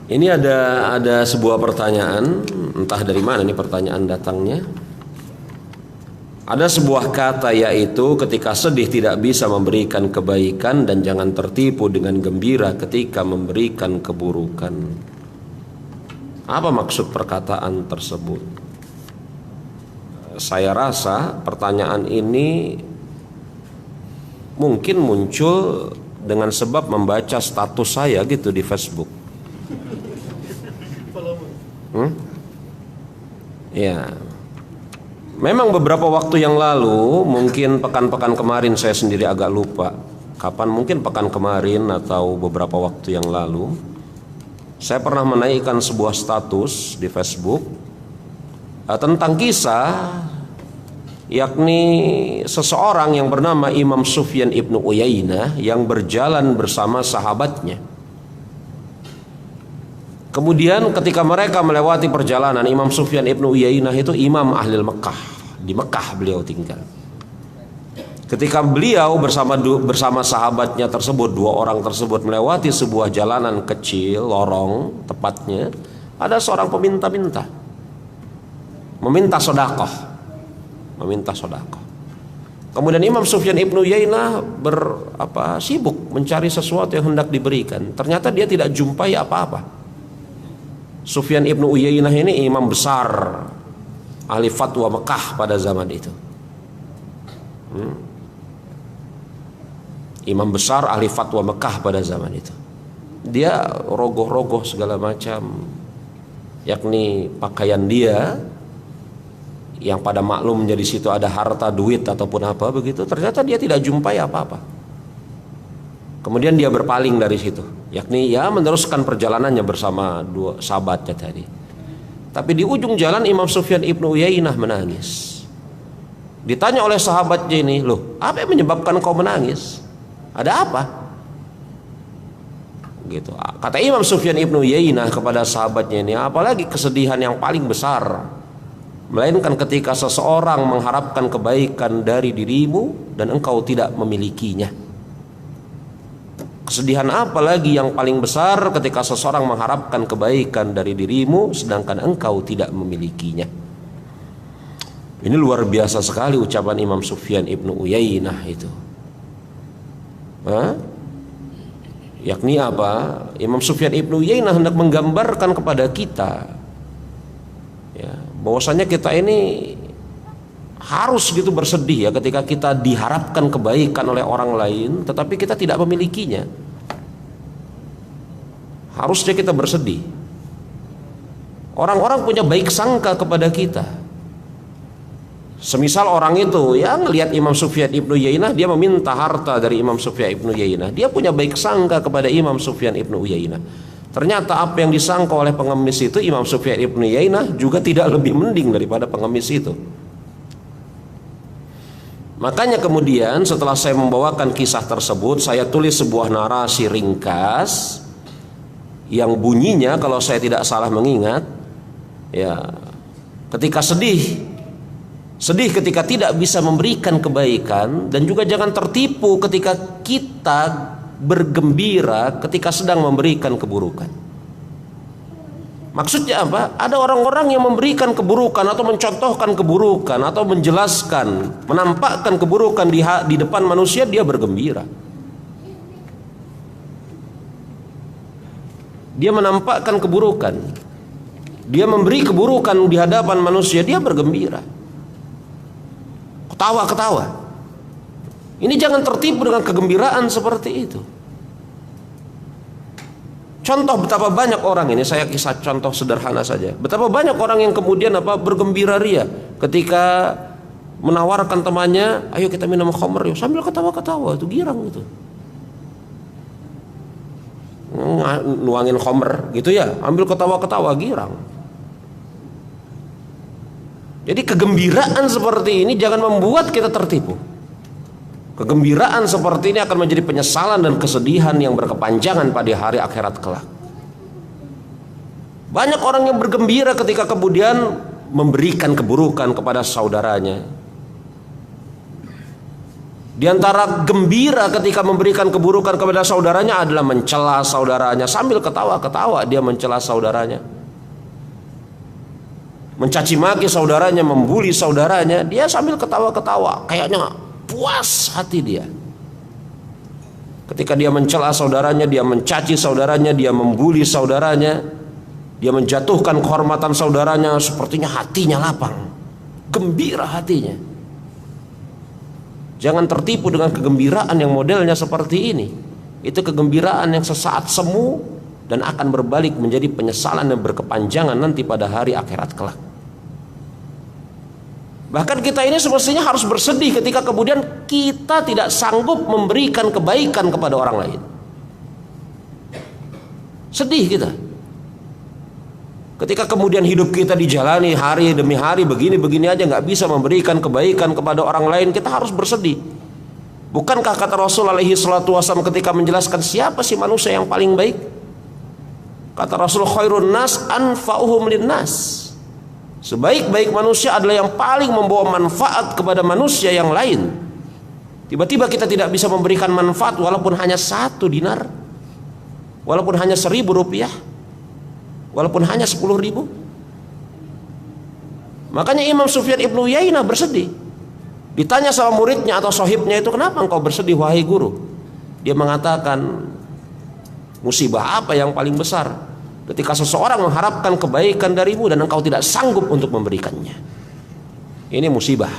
Ini ada sebuah pertanyaan, entah dari mana nih pertanyaan datangnya. Ada sebuah kata, yaitu ketika sedih tidak bisa memberikan kebaikan, dan jangan tertipu dengan gembira ketika memberikan keburukan. Apa maksud perkataan tersebut? Saya rasa pertanyaan ini mungkin muncul dengan sebab membaca status saya gitu di Facebook. Ya, memang beberapa waktu yang lalu, mungkin pekan-pekan kemarin, saya sendiri agak lupa kapan, mungkin pekan kemarin atau beberapa waktu yang lalu, saya pernah menaikkan sebuah status di Facebook tentang kisah, yakni seseorang yang bernama Imam Sufyan ibnu Uyainah yang berjalan bersama sahabatnya. Kemudian ketika mereka melewati perjalanan, Imam Sufyan ibnu Uyainah itu imam ahli Mekah, di Mekah beliau tinggal. Ketika beliau bersama sahabatnya tersebut, dua orang tersebut melewati sebuah jalanan kecil, lorong tepatnya, ada seorang peminta-minta, meminta sedekah. Kemudian Imam Sufyan ibnu Uyainah sibuk mencari sesuatu yang hendak diberikan. Ternyata dia tidak jumpai apa-apa. Sufyan ibnu Uyainah ini imam besar ahli fatwa Mekah pada zaman itu. Imam besar ahli fatwa Mekah pada zaman itu. Dia rogoh-rogoh segala macam, yakni pakaian dia yang pada maklum di situ ada harta, duit ataupun apa begitu. Ternyata dia tidak jumpai apa-apa. Kemudian dia berpaling dari situ, yakni meneruskan perjalanannya bersama dua sahabatnya tadi. Tapi di ujung jalan Imam Sufyan ibnu Uyainah menangis. Ditanya oleh sahabatnya ini, "Loh, apa yang menyebabkan kau menangis? Ada apa?" Gitu. Kata Imam Sufyan ibnu Uyainah kepada sahabatnya ini, apalagi kesedihan yang paling besar, melainkan ketika seseorang mengharapkan kebaikan dari dirimu dan engkau tidak memilikinya. Kesedihan apa lagi yang paling besar ketika seseorang mengharapkan kebaikan dari dirimu sedangkan engkau tidak memilikinya. Ini luar biasa sekali ucapan Imam Sufyan ibnu Uyainah itu. Yakni apa? Imam Sufyan ibnu Uyainah hendak menggambarkan kepada kita, bahwasanya kita ini harus gitu bersedih ketika kita diharapkan kebaikan oleh orang lain tetapi kita tidak memilikinya. Harusnya kita bersedih. Orang-orang punya baik sangka kepada kita. Semisal orang itu ngelihat Imam Sufyan ibnu Uyainah, dia meminta harta dari Imam Sufyan ibnu Uyainah, dia punya baik sangka kepada Imam Sufyan ibnu Uyainah. Ternyata apa yang disangka oleh pengemis itu, Imam Sufyan ibnu Uyainah juga tidak lebih mending daripada pengemis itu. Makanya kemudian setelah saya membawakan kisah tersebut, saya tulis sebuah narasi ringkas yang bunyinya, kalau saya tidak salah mengingat, ketika sedih ketika tidak bisa memberikan kebaikan, dan juga jangan tertipu ketika kita bergembira ketika sedang memberikan keburukan. Maksudnya apa? Ada orang-orang yang memberikan keburukan atau mencontohkan keburukan atau menjelaskan, menampakkan keburukan di depan manusia, dia bergembira. Dia menampakkan keburukan, dia memberi keburukan di hadapan manusia, dia bergembira, ketawa-ketawa. Ini jangan tertipu dengan kegembiraan seperti itu. Contoh betapa banyak orang ini, saya kisah contoh sederhana saja. Betapa banyak orang yang kemudian bergembira ria ketika menawarkan temannya, "Ayo kita minum khamr," sambil ketawa-ketawa, itu girang gitu. Nuangin khamr gitu ambil ketawa-ketawa, girang. Jadi kegembiraan seperti ini jangan membuat kita tertipu. Kegembiraan seperti ini akan menjadi penyesalan dan kesedihan yang berkepanjangan pada hari akhirat kelak. Banyak orang yang bergembira ketika kemudian memberikan keburukan kepada saudaranya. Di antara gembira ketika memberikan keburukan kepada saudaranya adalah mencela saudaranya sambil ketawa-ketawa. Dia mencela saudaranya, mencaci maki saudaranya, membuli saudaranya, dia sambil ketawa-ketawa, kayaknya puas hati dia. Ketika dia mencela saudaranya, dia mencaci saudaranya, dia membuli saudaranya, dia menjatuhkan kehormatan saudaranya, sepertinya hatinya lapang, gembira hatinya. Jangan tertipu dengan kegembiraan yang modelnya seperti ini. Itu kegembiraan yang sesaat semu dan akan berbalik menjadi penyesalan yang berkepanjangan nanti pada hari akhirat kelak. Bahkan kita ini semestinya harus bersedih ketika kemudian kita tidak sanggup memberikan kebaikan kepada orang lain. Sedih kita ketika kemudian hidup kita dijalani hari demi hari begini-begini aja, nggak bisa memberikan kebaikan kepada orang lain. Kita harus bersedih. Bukankah kata Rasul alaihi salatu wasallam ketika menjelaskan siapa sih manusia yang paling baik? Kata Rasul, khairun nas anfa'uhum linnas. Sebaik-baik manusia adalah yang paling membawa manfaat kepada manusia yang lain. Tiba-tiba kita tidak bisa memberikan manfaat walaupun hanya 1 dinar, walaupun hanya 1.000 rupiah, walaupun hanya 10.000. Makanya Imam Sufyan ibnu Uyainah bersedih. Ditanya sama muridnya atau sohibnya itu, kenapa engkau bersedih wahai guru? Dia mengatakan, musibah apa yang paling besar ketika seseorang mengharapkan kebaikan darimu dan engkau tidak sanggup untuk memberikannya. Ini musibah.